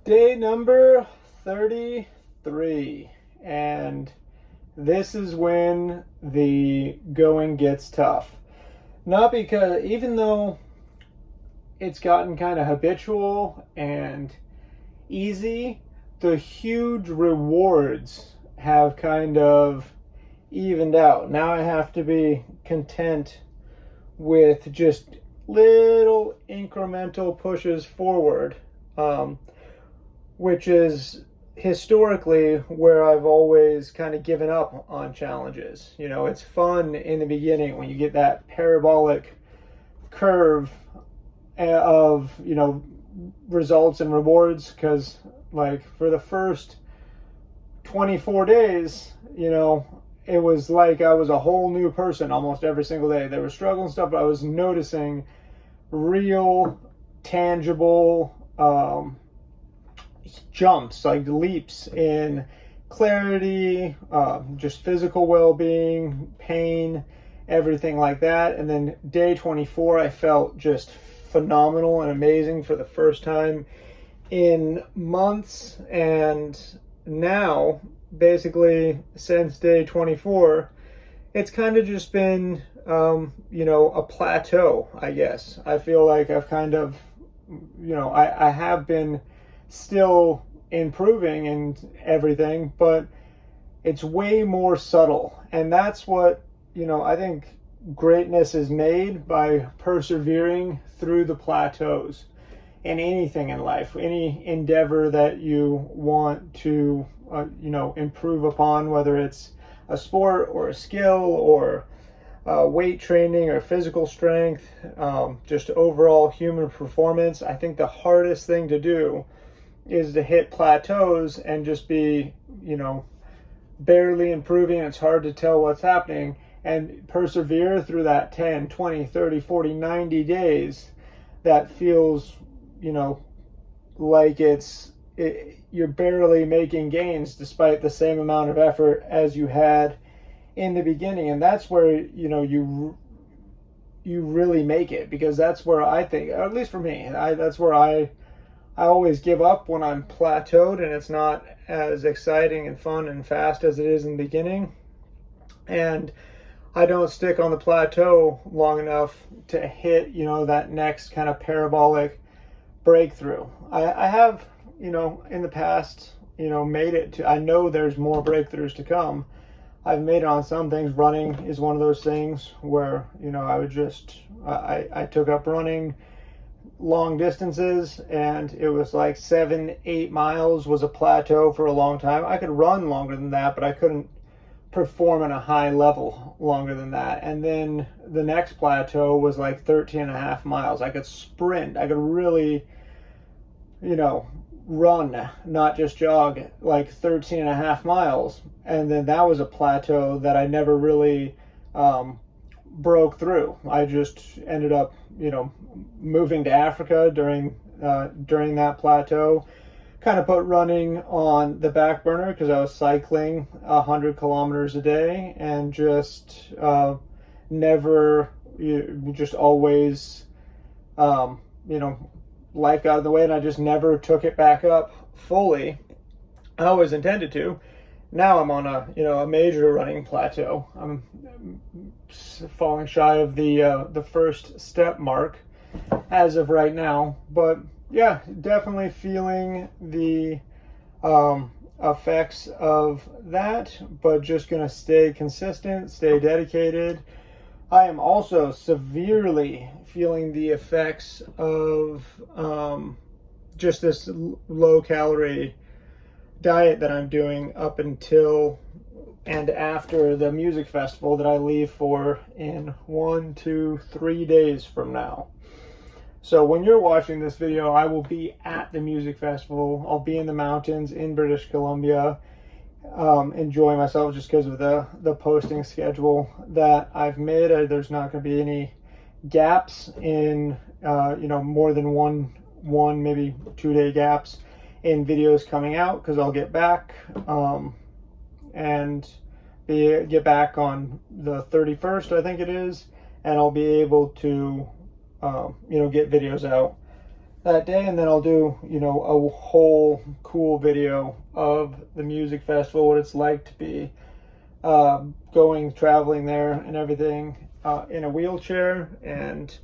Day number 33, and this is when the going gets tough. Not because, even though it's gotten kind of habitual and easy, the huge rewards have kind of evened out. Now I have to be content with just little incremental pushes forward. Which is historically where I've always kind of given up on challenges. You know, it's fun in the beginning when you get that parabolic curve of, results and rewards, because like for the first 24 days, it was like I was a whole new person almost every single day. There was struggle and stuff, but I was noticing real, tangible, jumps, like leaps in clarity, just physical well-being, pain, everything like that. And then day 24, I felt just phenomenal and amazing for the first time in months. And now, basically, since day 24, it's kind of just been, a plateau, I guess. I feel like I've kind of, I have been still improving and everything, but it's way more subtle. And that's what, I think greatness is made by persevering through the plateaus in anything in life, any endeavor that you want to, improve upon, whether it's a sport or a skill or weight training or physical strength, just overall human performance. I think the hardest thing to do is to hit plateaus and just be, barely improving. It's hard to tell what's happening, and persevere through that 10, 20, 30, 40, 90 days that feels, like you're barely making gains despite the same amount of effort as you had in the beginning. And that's where, you really make it, because that's where I think, at least for me, that's where I always give up when I'm plateaued and it's not as exciting and fun and fast as it is in the beginning. And I don't stick on the plateau long enough to hit, that next kind of parabolic breakthrough. I have, in the past, made it to, I know there's more breakthroughs to come. I've made it on some things. Running is one of those things where, I took up running long distances, and it was like 7-8 miles was a plateau for a long time. I could run longer than that, but I couldn't perform at a high level longer than that. And then the next plateau was like 13.5 miles. I could sprint. I could really, run, not just jog, like 13.5 miles. And then that was a plateau that I never really broke through. I just ended up, moving to Africa during that plateau. Kind of put running on the back burner because I was cycling 100 kilometers a day, and just never, just always, life got in the way, and I just never took it back up fully. I always intended to. Now I'm on a major running plateau. I'm falling shy of the first step mark as of right now, but yeah, definitely feeling the effects of that, but just gonna stay consistent, stay dedicated. I am also severely feeling the effects of just this low calorie diet that I'm doing up until and after the music festival that I leave for in 1, 2, 3 days from now. So when you're watching this video, I will be at the music festival. I'll be in the mountains in British Columbia, enjoying myself just because of the posting schedule that I've made. There's not going to be any gaps in, more than one, maybe 2 day gaps in videos coming out, because I'll get back and get back on the 31st, I think it is, and I'll be able to get videos out that day, and then I'll do, you know, a whole cool video of the music festival, what it's like to be going, traveling there and everything in a wheelchair, and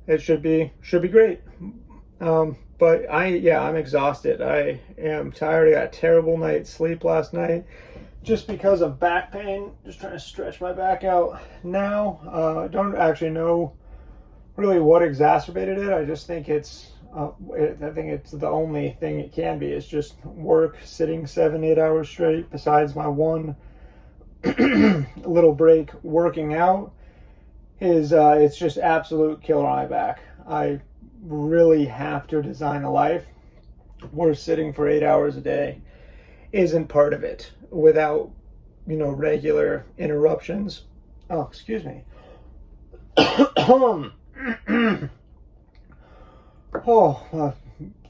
it should be great. But I'm exhausted. I am tired. I got a terrible night's sleep last night just because of back pain. Just trying to stretch my back out now. I don't actually know really what exacerbated it. I just think it's the only thing it can be. It's just work, sitting 7-8 hours straight, besides my one little break working out. Is it's just absolute killer on my back. I really have to design a life where sitting for 8 hours a day isn't part of it without, you know, regular interruptions. Oh, excuse me. My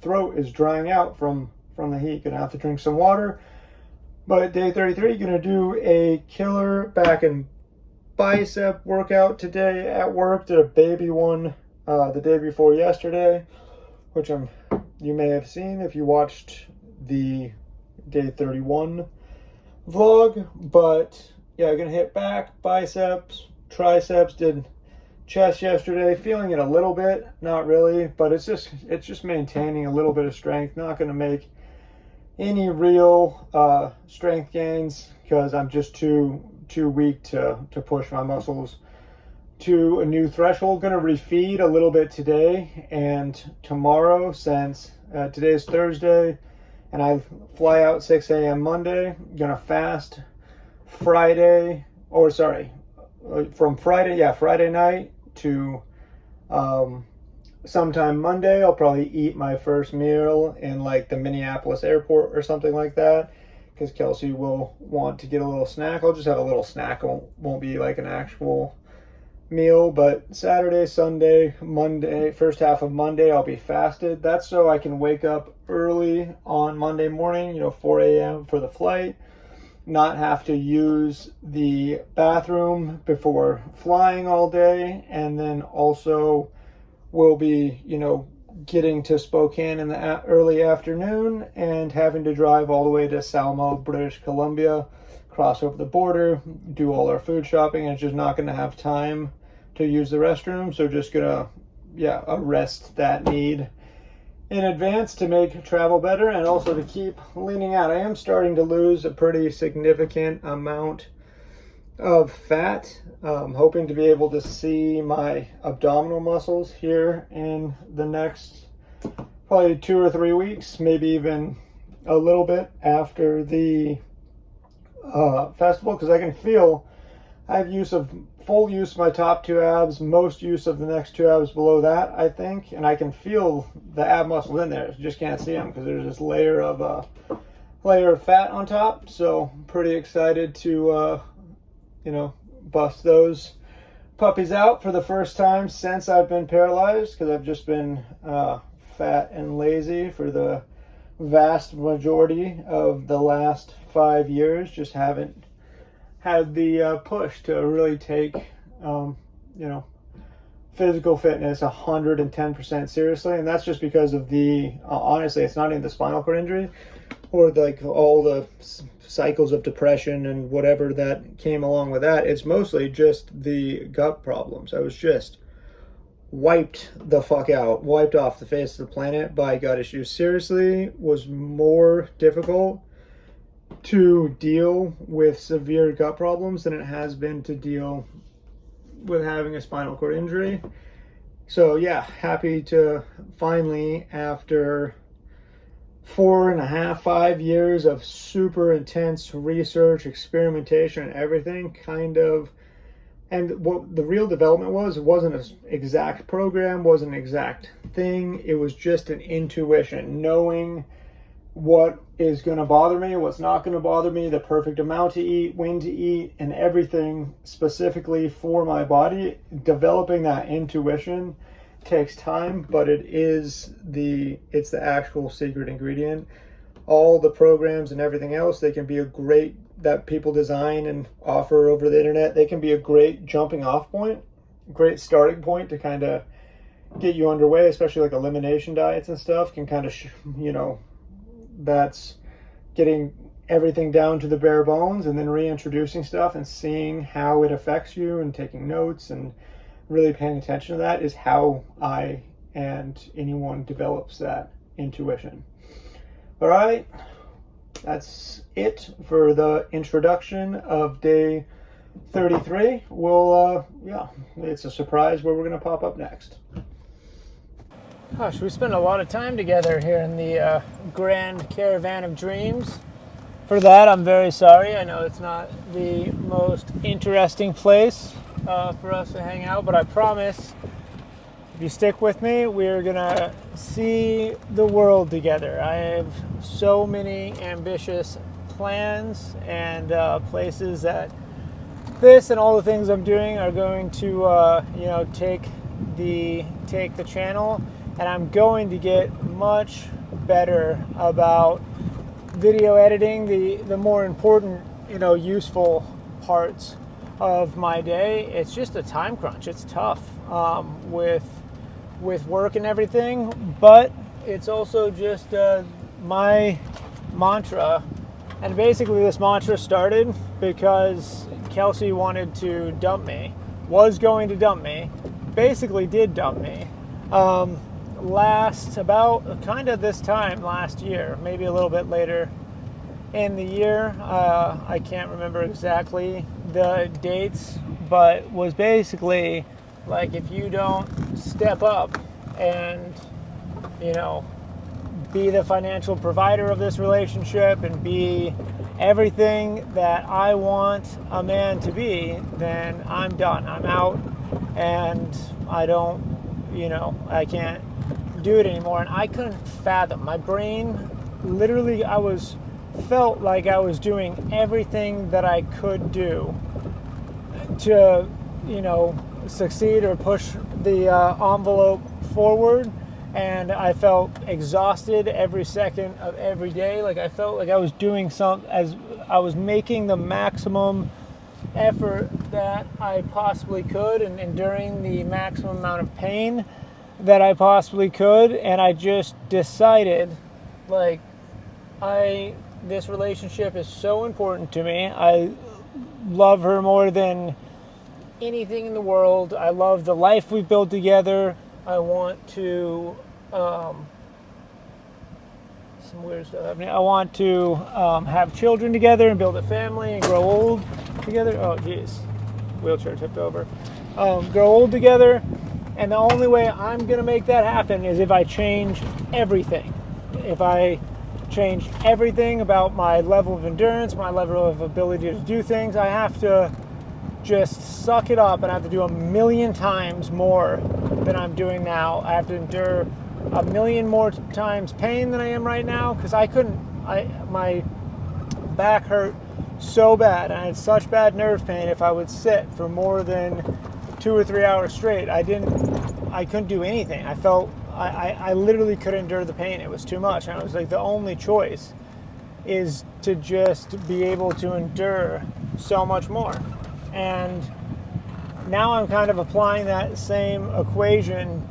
throat is drying out from the heat. Gonna have to drink some water. But day 33, gonna do a killer back and bicep workout today at work. Did a baby one the day before yesterday, which you may have seen if you watched the day 31 vlog. But yeah, I'm gonna hit back, biceps, triceps. Did chest yesterday, feeling it a little bit, not really, but it's just maintaining a little bit of strength. Not gonna make any real strength gains because I'm just too weak to push my muscles to a new threshold. Gonna refeed a little bit today and tomorrow, since today's Thursday and I fly out 6 a.m. Monday. Gonna fast Friday, or sorry, from Friday night to sometime Monday. I'll probably eat my first meal in like the Minneapolis airport or something like that, because Kelsey will want to get a little snack. I'll just have a little snack. It won't be like an actual meal. But Saturday, Sunday, Monday, first half of Monday, I'll be fasted. That's so I can wake up early on Monday morning, 4 a.m. for the flight, not have to use the bathroom before flying all day, and then also will be, getting to Spokane in the early afternoon and having to drive all the way to Salmo, British Columbia, cross over the border, do all our food shopping, and just not going to have time to use the restroom. So just going to, arrest that need in advance to make travel better and also to keep leaning out. I am starting to lose a pretty significant amount of fat. Hoping to be able to see my abdominal muscles here in the next probably 2 or 3 weeks, maybe even a little bit after the festival, because I can feel I have full use of my top 2 abs, most use of the next 2 abs below that, I think, and I can feel the ab muscles in there. Just can't see them because there's this layer of fat on top. So pretty excited to bust those puppies out for the first time since I've been paralyzed, because I've just been fat and lazy for the vast majority of the last 5 years. Just haven't had the push to really take physical fitness 110% seriously, and that's just because of the honestly, it's not even the spinal cord injury or like all the cycles of depression and whatever that came along with that. It's mostly just the gut problems. I was just wiped the fuck out, wiped off the face of the planet by gut issues. Seriously, was more difficult to deal with severe gut problems than it has been to deal with having a spinal cord injury. So yeah, happy to finally, after 4.5, 5 years of super intense research, experimentation, and everything, and what the real development was, it wasn't an exact program, wasn't an exact thing. It was just an intuition, knowing what is going to bother me, what's not going to bother me, the perfect amount to eat, when to eat, and everything specifically for my body. Developing that intuition takes time, but it's the actual secret ingredient. All the programs and everything else, they can be that people design and offer over the internet, they can be a great jumping off point, great starting point to kind of get you underway, especially like elimination diets and stuff, can kind of, that's getting everything down to the bare bones and then reintroducing stuff and seeing how it affects you and taking notes and really paying attention to that is how I and anyone develops that intuition. All right, that's it for the introduction of day 33. We'll, it's a surprise where we're going to pop up next. Gosh, we spent a lot of time together here in the Grand Caravan of Dreams. For that, I'm very sorry. I know it's not the most interesting place for us to hang out, but I promise, if you stick with me, we're going to see the world together. I have so many ambitious plans and places that this and all the things I'm doing are going to, take the channel, and I'm going to get much better about video editing, the more important, useful parts of my day. It's just a time crunch. It's tough with work and everything, but it's also just my mantra. And basically this mantra started because Kelsey wanted to dump me, was going to dump me, basically did dump me. About kind of this time last year, maybe a little bit later in the year. I can't remember exactly the dates, but was basically like, if you don't step up and, be the financial provider of this relationship and be everything that I want a man to be, then I'm done. I'm out, and I don't, I can't do it anymore. And I couldn't fathom. My brain, literally, felt like I was doing everything that I could do to, succeed or push the envelope forward. And I felt exhausted every second of every day. Like I felt like I was doing as I was making the maximum effort that I possibly could and enduring the maximum amount of pain that I possibly could. And I just decided, this relationship is so important to me. I love her more than anything in the world. I love the life we built together. I want to some weird stuff happening. I want to have children together and build a family and grow old together. Oh, geez. Wheelchair tipped over. Grow old together. And the only way I'm going to make that happen is if I change everything. If I change everything about my level of endurance, my level of ability to do things, I have to just suck it up and I have to do 1,000,000 times more than I'm doing now. I have to endure 1,000,000 more times pain than I am right now, because my back hurt so bad. I had such bad nerve pain. If I would sit for more than 2 or 3 hours straight, I couldn't do anything. I literally couldn't endure the pain. It was too much. And I was like, the only choice is to just be able to endure so much more. And now I'm kind of applying that same equation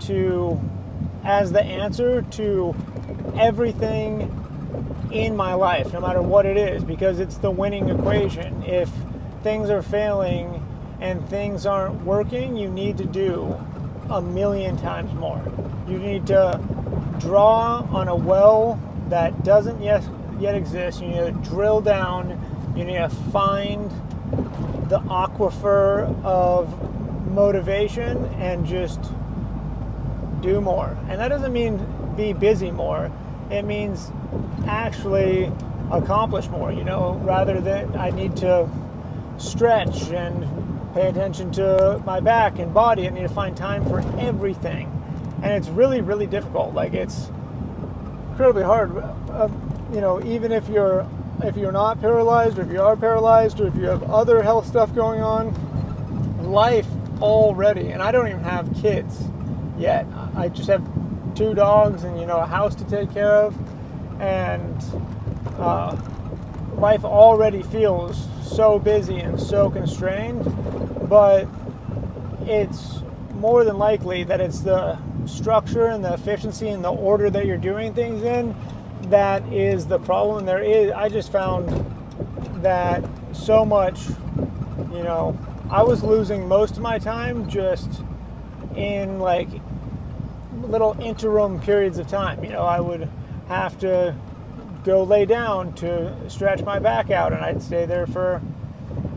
as the answer to everything in my life, no matter what it is, because it's the winning equation. If things are failing and things aren't working, you need to do 1,000,000 times more. You need to draw on a well that doesn't yet exist. You need to drill down. You need to find the aquifer of motivation and just do more. And that doesn't mean be busy more. It means actually accomplish more, rather than I need to stretch and pay attention to my back and body. I need to find time for everything. And it's really, really difficult. It's incredibly hard. Even if you're not paralyzed, or if you are paralyzed, or if you have other health stuff going on, life already, and I don't even have kids yet. I just have 2 dogs and, a house to take care of. And life already feels so busy and so constrained, but it's more than likely that it's the structure and the efficiency and the order that you're doing things in that is the problem. I just found that so much, I was losing most of my time just in like little interim periods of time. I would have to go lay down to stretch my back out, and I'd stay there for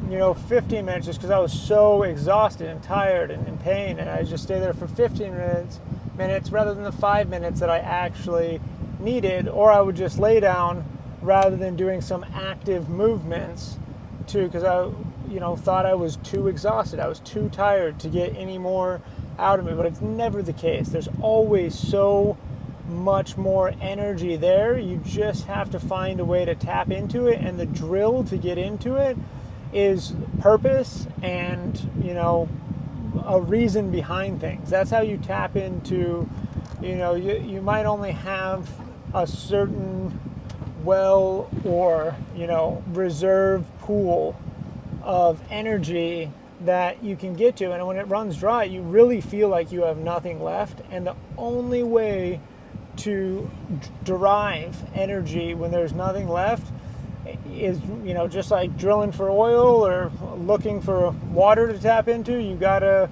15 minutes just because I was so exhausted and tired and in pain, and I'd just stay there for 15 minutes rather than the 5 minutes that I actually needed. Or I would just lay down rather than doing some active movements because I thought I was too exhausted, I was too tired to get any more out of me. But it's never the case. There's always so much more energy there. You just have to find a way to tap into it, and the drill to get into it is purpose and a reason behind things. That's how you tap into, you might only have a certain well or reserve pool of energy that you can get to, and when it runs dry you really feel like you have nothing left. And the only way to derive energy when there's nothing left is just like drilling for oil or looking for water to tap into. You gotta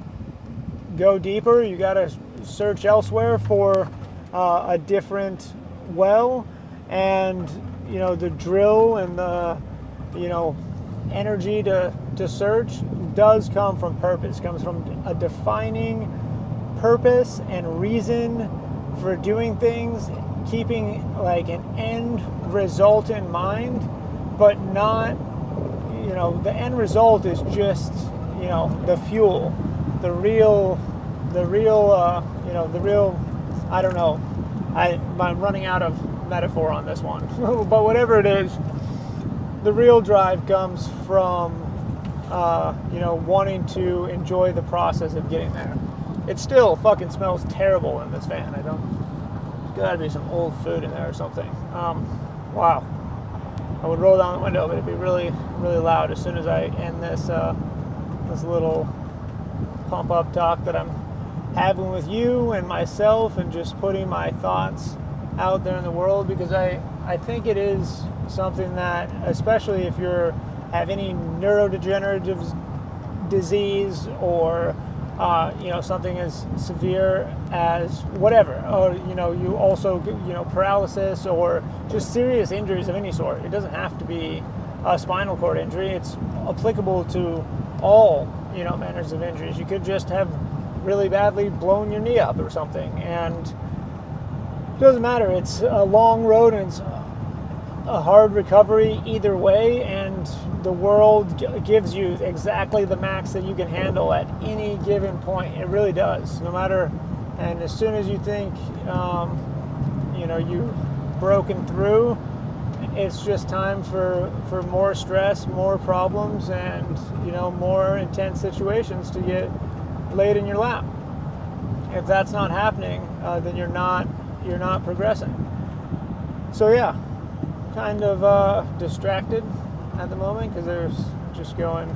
go deeper, you gotta search elsewhere for a different well. And the drill and the energy to search does come from purpose. It comes from a defining purpose and reason for doing things, keeping like an end result in mind, but not, the end result is just, the fuel, the real, I don't know, I'm running out of metaphor on this one, but whatever it is, the real drive comes from, wanting to enjoy the process of getting there. It still fucking smells terrible in this van. There's gotta be some old food in there or something. Wow. I would roll down the window, but it'd be really, really loud as soon as I end this little pump up talk that I'm having with you and myself, and just putting my thoughts out there in the world, because I think it is something that, especially if you have any neurodegenerative disease or something as severe as whatever, or you also paralysis or just serious injuries of any sort. It doesn't have to be a spinal cord injury. It's applicable to all manners of injuries. You could just have really badly blown your knee up or something, and it doesn't matter. It's a long road, and it's a hard recovery either way, and the world gives you exactly the max that you can handle at any given point. It really does. No matter, and as soon as you think you've broken through, it's just time for more stress, more problems, and more intense situations to get laid in your lap. If that's not happening, then you're not progressing. So yeah, kind of distracted at the moment because there's just going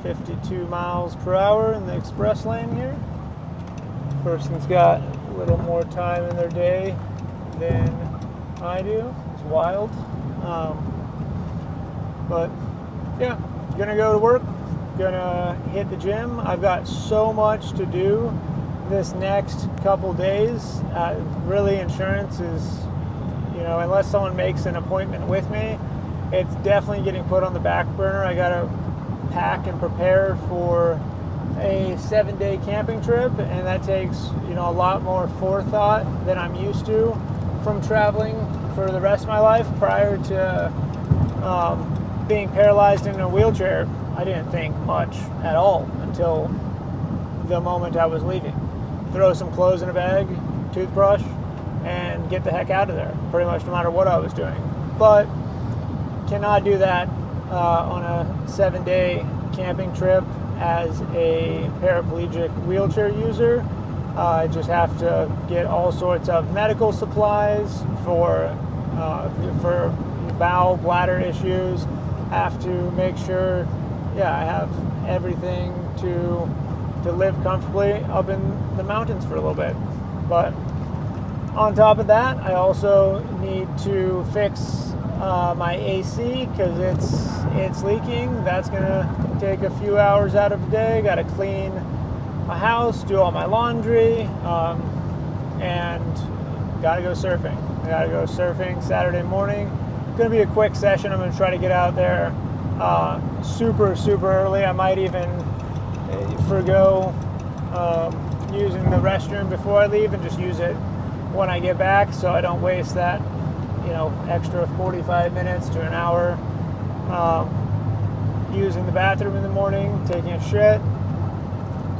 52 miles per hour in the express lane here. Person's got a little more time in their day than I do. It's wild. But yeah, gonna go to work, gonna hit the gym. I've got so much to do this next couple days. Really, insurance is, unless someone makes an appointment with me, it's definitely getting put on the back burner. I gotta pack and prepare for a 7-day camping trip, and that takes a lot more forethought than I'm used to from traveling for the rest of my life. Prior to being paralyzed in a wheelchair, I didn't think much at all until the moment I was leaving. Throw some clothes in a bag, toothbrush, and get the heck out of there, pretty much no matter what I was doing. But cannot do that on a 7-day camping trip as a paraplegic wheelchair user. I just have to get all sorts of medical supplies for bowel, bladder issues. Have to make sure, I have everything to live comfortably up in the mountains for a little bit. But on top of that, I also need to fix my AC because it's leaking. That's gonna take a few hours out of the day. Got to clean my house, do all my laundry, and got to go surfing. I got to go surfing Saturday morning. It's gonna be a quick session. I'm gonna try to get out there super early. I might even forgo using the restroom before I leave and just use it when I get back, so I don't waste that, extra 45 minutes to an hour using the bathroom in the morning, taking a shit.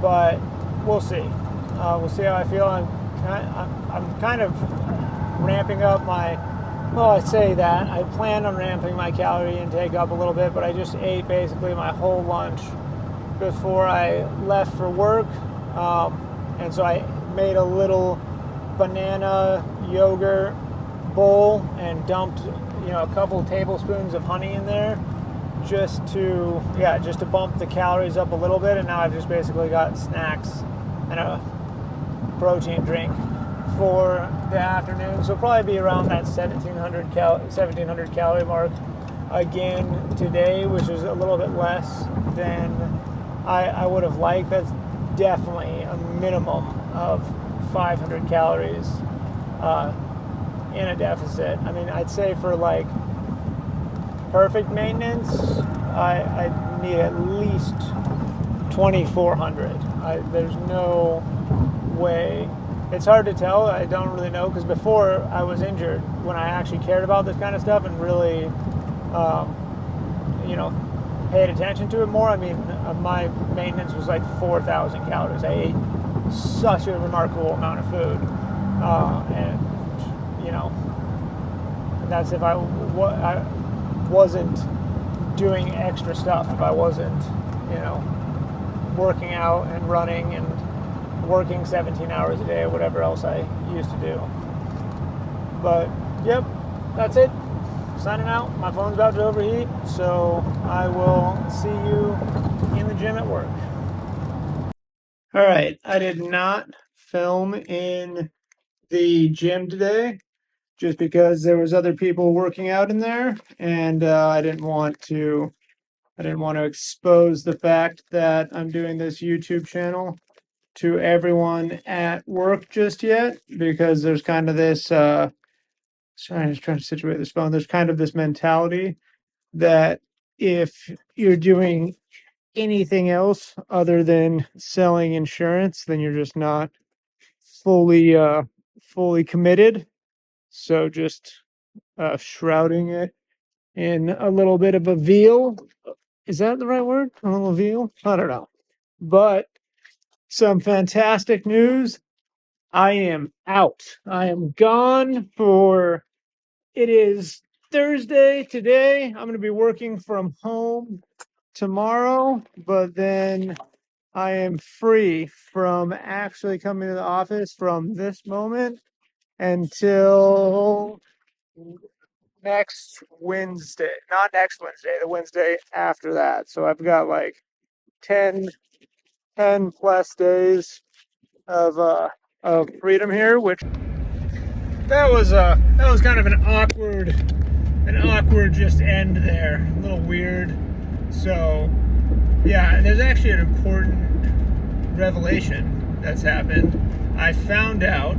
But we'll see. We'll see how I feel. I'm kind of ramping up my. Well, I say that I plan on ramping my calorie intake up a little bit, but I just ate basically my whole lunch before I left for work, and so I made a little banana yogurt bowl and dumped a couple tablespoons of honey in there just to bump the calories up a little bit. And now I've just basically got snacks and a protein drink for the afternoon, so probably be around that 1700 calorie mark again today, which is a little bit less than I would have liked. That's definitely a minimum of 500 calories in a deficit. I mean, I'd say for like perfect maintenance, I need at least 2,400. There's no way. It's hard to tell. I don't really know, because before I was injured, when I actually cared about this kind of stuff and really, paid attention to it more, I mean, my maintenance was like 4,000 calories. I ate such a remarkable amount of food, and that's if I wasn't doing extra stuff, if I wasn't working out and running and working 17 hours a day or whatever else I used to do. But yep, that's it. Signing out. My phone's about to overheat, so I will see you in the gym at work. All right, I did not film in the gym today just because there was other people working out in there, and I didn't want to expose the fact that I'm doing this YouTube channel to everyone at work just yet, because there's kind of this sorry, I'm just trying to situate this phone. There's kind of this mentality that if you're doing anything else other than selling insurance, then you're just not fully committed. So just shrouding it in a little bit of a veil. Is that the right word? A little veil? I don't know. But some fantastic news. I am out. I am gone for, it is Thursday today. I'm going to be working from home tomorrow, but then I am free from actually coming to the office from this moment until next Wednesday. Not next Wednesday, the Wednesday after that. So I've got like 10 plus days of freedom here, which that was kind of an awkward just end there. A little weird. So yeah, there's actually an important revelation that's happened. I found out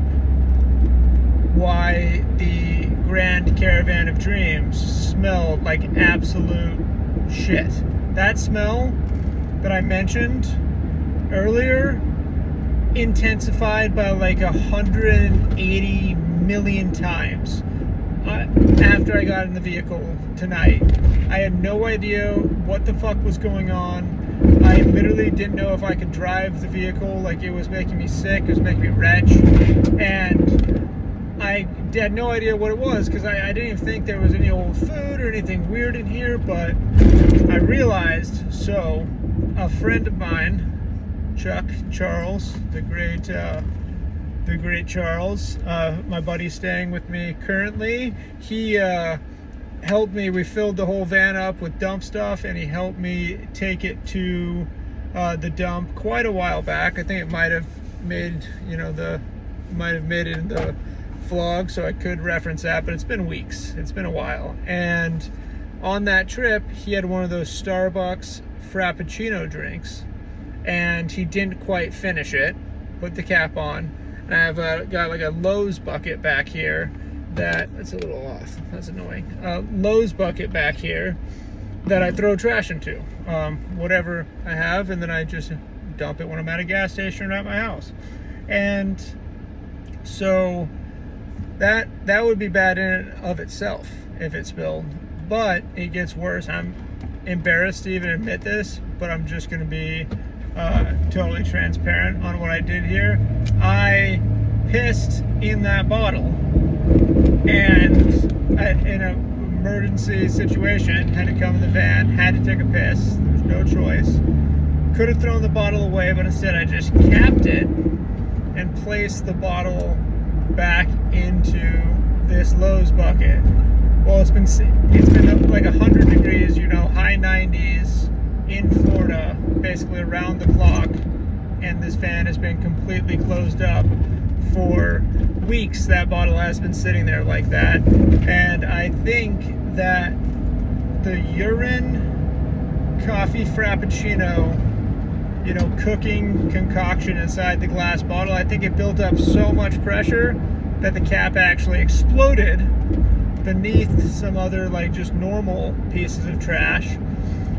why the Grand Caravan of Dreams smelled like absolute shit. That smell that I mentioned earlier intensified by like 180 million times after I got in the vehicle tonight. I had no idea what the fuck was going on. I literally didn't know if I could drive the vehicle. Like, it was making me sick, it was making me retch, and I had no idea what it was, because I didn't even think there was any old food or anything weird in here. But I realized, so a friend of mine, Chuck Charles, the great Charles, my buddy staying with me currently, he helped me. We filled the whole van up with dump stuff, and he helped me take it to the dump quite a while back. I think it might have made the might have made it in the vlog, so I could reference that, but it's been weeks. It's been a while. And on that trip, he had one of those Starbucks Frappuccino drinks, and he didn't quite finish it. Put the cap on. And I've got like a Lowe's bucket back here that's a little off. That's annoying. Lowe's bucket back here that I throw trash into. Whatever I have, and then I just dump it when I'm at a gas station or at my house. And so that would be bad in and of itself if it spilled. But it gets worse. I'm embarrassed to even admit this, but I'm just going to be totally transparent on what I did here. I pissed in that bottle, and in an emergency situation, had to come in the van, had to take a piss. There's no choice. Could have thrown the bottle away, but instead I just capped it and placed the bottle back into this Lowe's bucket. Well, it's been like 100 degrees, high 90s in Florida, basically around the clock, and this fan has been completely closed up for weeks. That bottle has been sitting there like that, and I think that the urine coffee frappuccino, cooking concoction inside the glass bottle, I think it built up so much pressure that the cap actually exploded beneath some other just normal pieces of trash.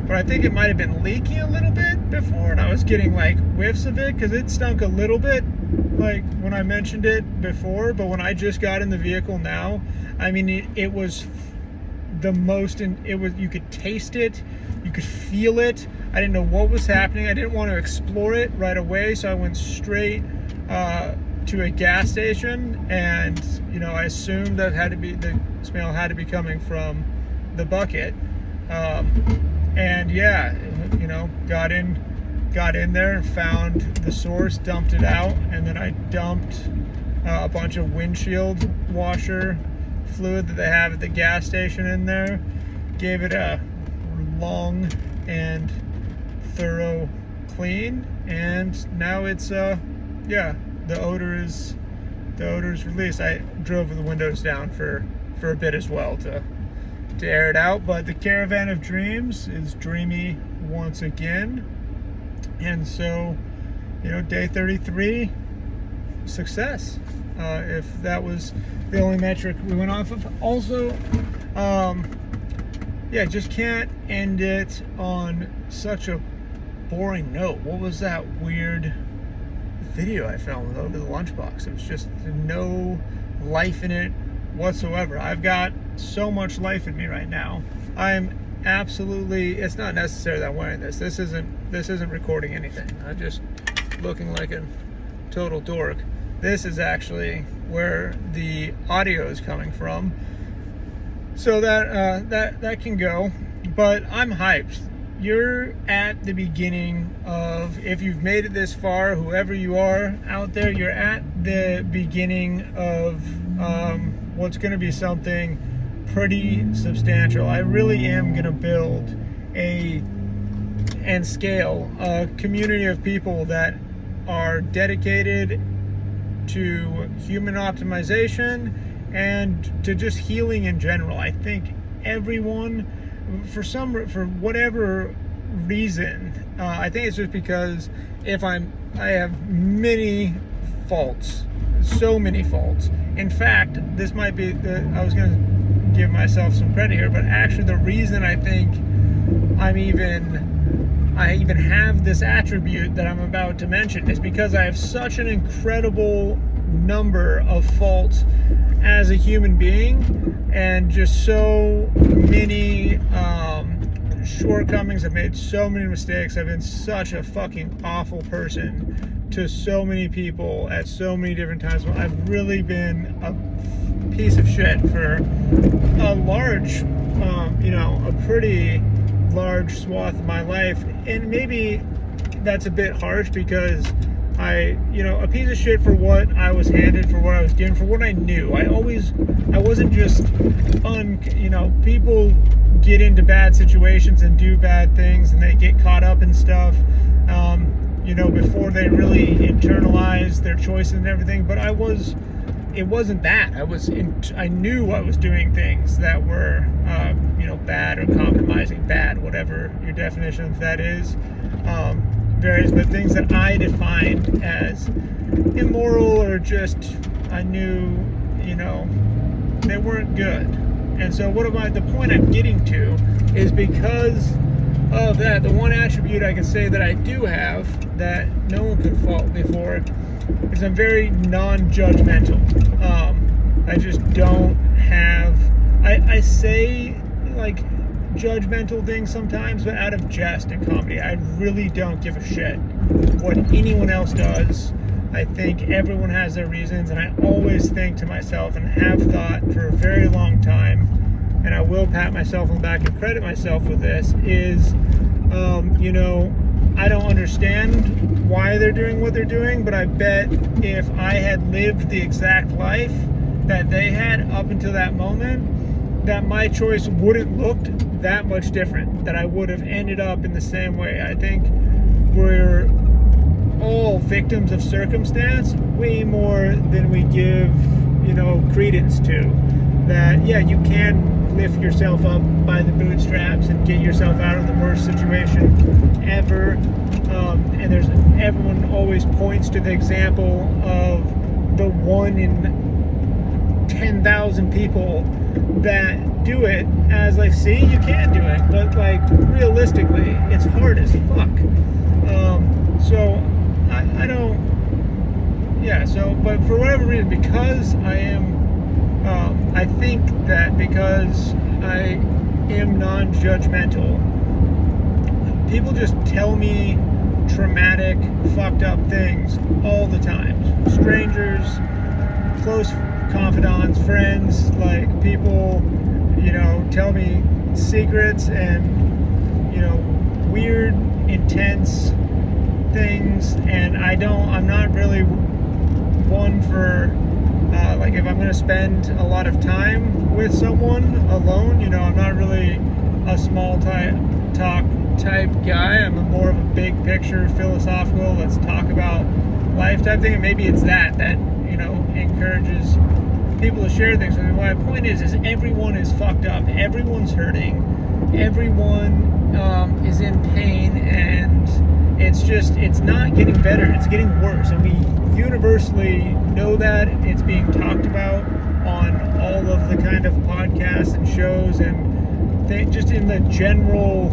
But I think it might have been leaking a little bit before, and I was getting whiffs of it because it stunk a little bit when I mentioned it before. But when I just got in the vehicle now, I mean, it was the most, you could taste it, you could feel it. I didn't know what was happening. I didn't want to explore it right away, so I went straight to a gas station, and I assumed that the smell had to be coming from the bucket. And yeah, got in there and found the source, dumped it out, and then I dumped a bunch of windshield washer fluid that they have at the gas station in there, gave it a long and thorough clean, and now it's the odor is released. I drove the windows down for a bit as well to air it out, but the Caravan of Dreams is dreamy once again. And so, day 33, success. If that was the only metric we went off of. Also, just can't end it on such a boring note. What was that weird video I filmed over the lunchbox? It was just no life in it whatsoever. I've got so much life in me right now. I'm absolutely, it's not necessary that I'm wearing this. This isn't recording anything. I'm just looking like a total dork. This is actually where the audio is coming from. So that can go. But I'm hyped. You're at the beginning of, if you've made it this far, whoever you are out there, you're at the beginning of what's going to be something pretty substantial. I really am going to build and scale a community of people that are dedicated to human optimization and to just healing in general. I think everyone, for whatever reason, I think it's just because I have many faults, so many faults. In fact, this might be I was going to give myself some credit here, but actually the reason I think I even have this attribute that I'm about to mention is because I have such an incredible number of faults as a human being, and just so many shortcomings. I've made so many mistakes. I've been such a fucking awful person to so many people at so many different times. I've really been a piece of shit for a large, a pretty large swath of my life. And maybe that's a bit harsh because a piece of shit for what I was handed, for what I was given, for what I knew. I wasn't just people get into bad situations and do bad things and they get caught up in stuff. before they really internalize their choices and everything. But it wasn't that. I knew I was doing things that were, bad or compromising, bad, whatever your definition of that is, varies, but things that I defined as immoral or just, I knew, they weren't good. And so the point I'm getting to is because of that, the one attribute I can say that I do have that no one could fault me for is I'm very non-judgmental. I just don't have, I say like judgmental things sometimes, but out of jest and comedy. I really don't give a shit what anyone else does. I think everyone has their reasons, and I always think to myself, and have thought for a very long time, and I will pat myself on the back and credit myself with this, is, I don't understand why they're doing what they're doing, but I bet if I had lived the exact life that they had up until that moment, that my choice wouldn't looked that much different, that I would have ended up in the same way. I think we're all victims of circumstance way more than we give, credence to. That, yeah, you can lift yourself up by the bootstraps and get yourself out of the worst situation ever. And everyone always points to the example of the 1 in 10,000 people that do it as like, see, you can do it, but like realistically, it's hard as fuck. So I don't, yeah. So, but for whatever reason, because I think that because I am non-judgmental, people just tell me traumatic, fucked up things all the time. Strangers, close confidants, friends, like people, tell me secrets and, weird, intense things, and I'm not really one for, like if I'm going to spend a lot of time with someone alone, I'm not really a small talk type guy. I'm more of a big picture, philosophical, let's talk about life type thing, and maybe it's that encourages people to share things with me. My point is everyone is fucked up, everyone's hurting, everyone is in pain, and it's not getting better, it's getting worse, and we universally know that. It's being talked about on all of the kind of podcasts and shows, and just in the general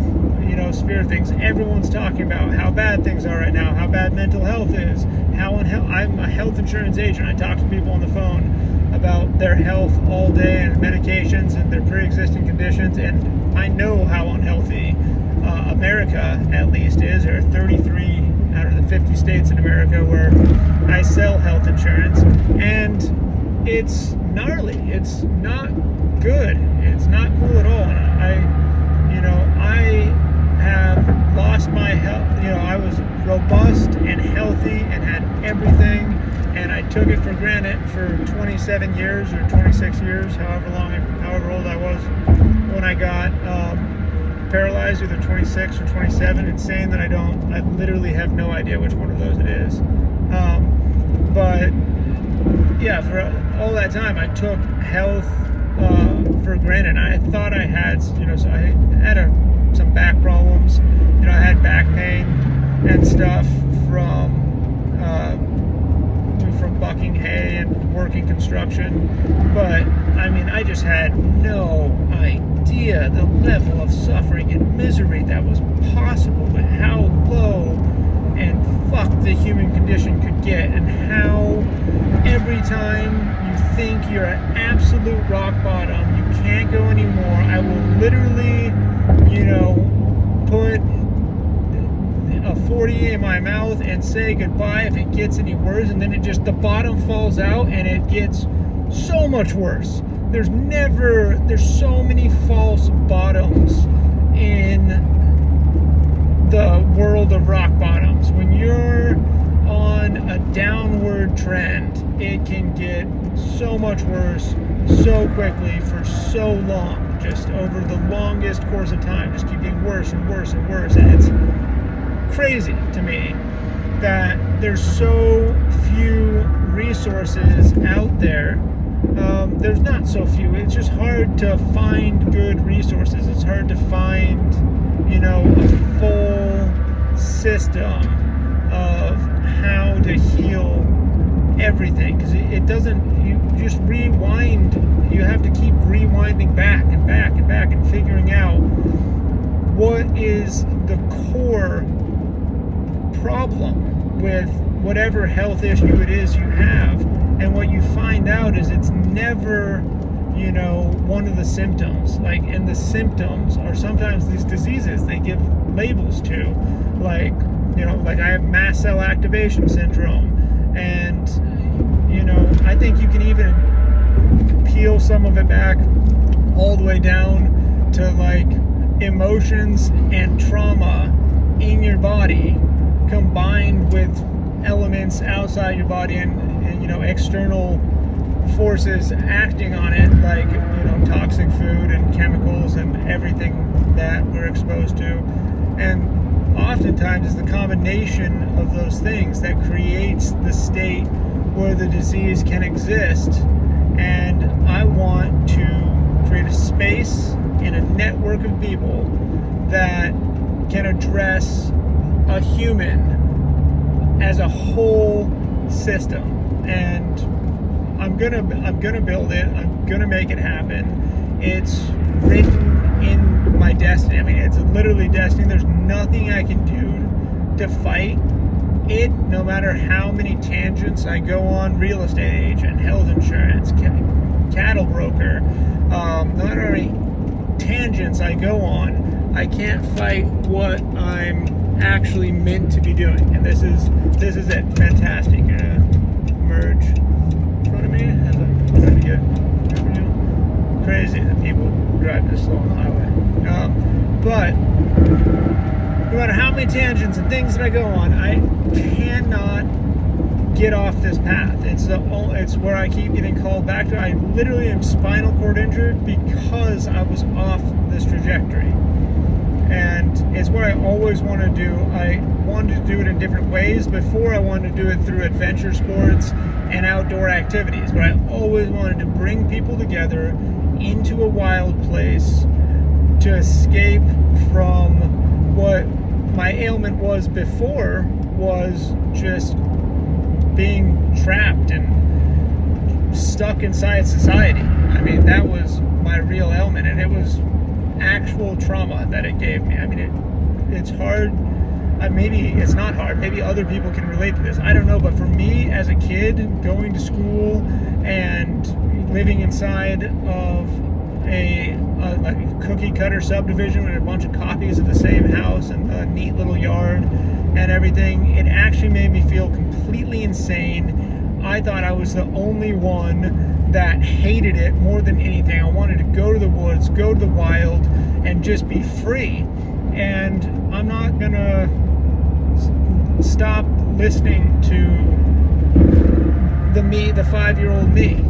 sphere of things, everyone's talking about how bad things are right now, how bad mental health is, I'm a health insurance agent. I talk to people on the phone about their health all day and medications and their pre-existing conditions, and I know how unhealthy America at least is. There are 33 out of the 50 states in America where I sell health insurance, and it's gnarly. It's not good. It's not cool at all. And I have lost my health. I was robust and healthy and had everything, and I took it for granted for 27 years or 26 years, however old I was when I got paralyzed, either 26 or 27. It's saying that I literally have no idea which one of those it is. But yeah, for all that time, I took health for granted. I thought I had, so I had some back problems. I had back pain and stuff from bucking hay and working construction. But I just had no idea the level of suffering and misery that was possible, and how low and fucked the human condition could get, and how every time you think you're at absolute rock bottom, you can't go anymore, I will literally, put a 40 in my mouth and say goodbye if it gets any worse, and then the bottom falls out and it gets so much worse. There's so many false bottoms in the world of rock bottoms. When you're on a downward trend, it can get so much worse so quickly for so long, just over the longest course of time, just keep getting worse and worse and worse, and it's crazy to me. that there's so few resources out there. There's not so few. It's just hard to find good resources. It's hard to find, a full system of how to heal everything, because it doesn't, you just rewind, you have to keep rewinding back and back and back and figuring out what is the core problem with whatever health issue it is you have. And what you find out is it's never, one of the symptoms. And the symptoms are sometimes these diseases they give labels to, like I have mast cell activation syndrome. And, I think you can even peel some of it back all the way down to emotions and trauma in your body combined with elements outside your body and external forces acting on it, like toxic food and chemicals and everything that we're exposed to. And oftentimes it's the combination of those things that creates the state where the disease can exist. And I want to create a space and a network of people that can address a human as a whole system. And I'm gonna build it. I'm gonna make it happen. It's written in my destiny. I mean, it's literally destiny. There's nothing I can do to fight it, no matter how many tangents I go on. Real estate agent, health insurance, cattle broker, no matter how many tangents I go on, I can't fight what I'm actually meant to be doing. And this is it. Fantastic. Merge in front of me as I'm trying to get crazy that people drive this slow on the highway. But no matter how many tangents and things that I go on, I cannot get off this path. It's where I keep getting called back to. I literally am spinal cord injured because I was off this trajectory. And it's what I always want to do. I wanted to do it in different ways. Before, I wanted to do it through adventure sports and outdoor activities, but I always wanted to bring people together into a wild place to escape from what my ailment was before, was just being trapped and stuck inside society. I mean, that was my real ailment, and it was actual trauma that it gave me. I mean, it's hard. Maybe it's not hard. Maybe other people can relate to this. I don't know. But for me, as a kid, going to school and living inside of a cookie cutter subdivision with a bunch of copies of the same house and a neat little yard and everything, it actually made me feel completely insane. I thought I was the only one that hated it more than anything. I wanted to go to the woods, go to the wild, and just be free. And I'm not gonna stop listening to the 5-year-old me.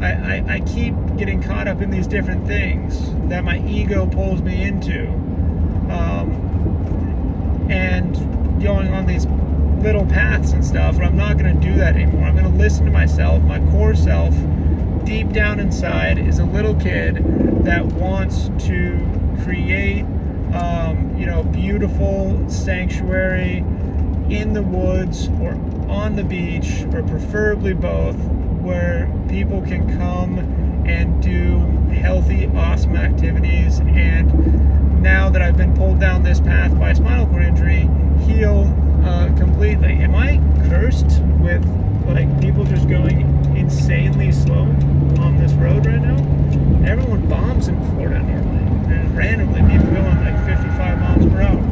I keep getting caught up in these different things that my ego pulls me into, and going on these little paths and stuff. And I'm not going to do that anymore. I'm going to listen to myself. My core self, deep down inside, is a little kid that wants to create, beautiful sanctuary in the woods or on the beach, or preferably both, where people can come and do healthy, awesome activities. And now that I've been pulled down this path by spinal cord injury, heal completely. Am I cursed with people just going insanely slow on this road right now? Everyone bombs in Florida normally. There's randomly people going 55 miles per hour.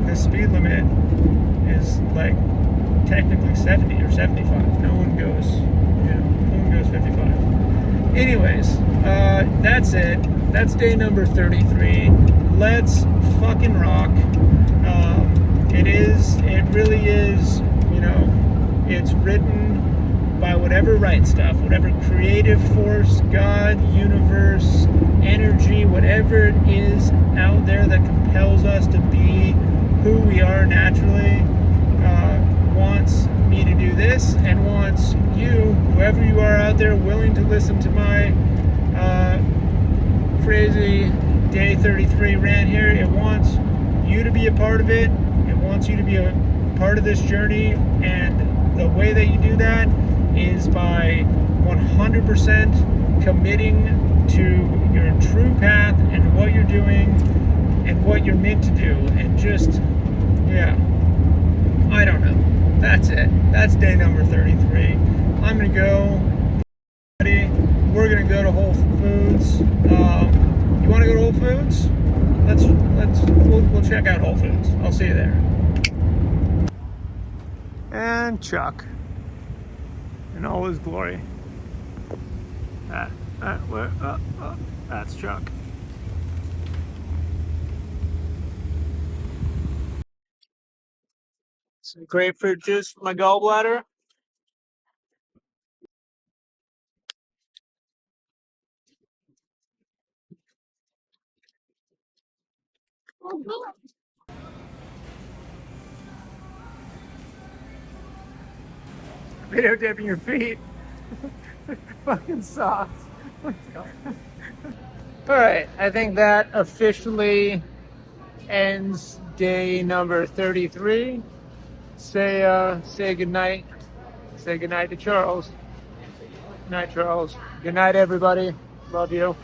The speed limit is technically 70 or 75. No one goes 55. Anyways, that's it. That's day number 33. Let's fucking rock. It really is, it's written by whatever right stuff, whatever creative force, God, universe, energy, whatever it is out there that compels us to be who we are naturally, wants me to do this and wants you, whoever you are out there, willing to listen to my crazy day 33 rant here. It wants you to be a part of it. It wants you to be a part of this journey, and the way that you do that is by 100% committing to your true path and what you're doing and what you're meant to do, and just, yeah, I don't know. That's it. That's day number 33. I'm gonna go. We're gonna go to Whole Foods. You want to go to Whole Foods? We'll check out Whole Foods. I'll see you there. And Chuck, in all his glory. That's Chuck. Some grapefruit juice for my gallbladder. Videotaping your feet. Fucking sucks. Alright, I think that officially ends day number 33. Say goodnight. Say goodnight to Charles. Good night, Charles. Good night, everybody. Love you.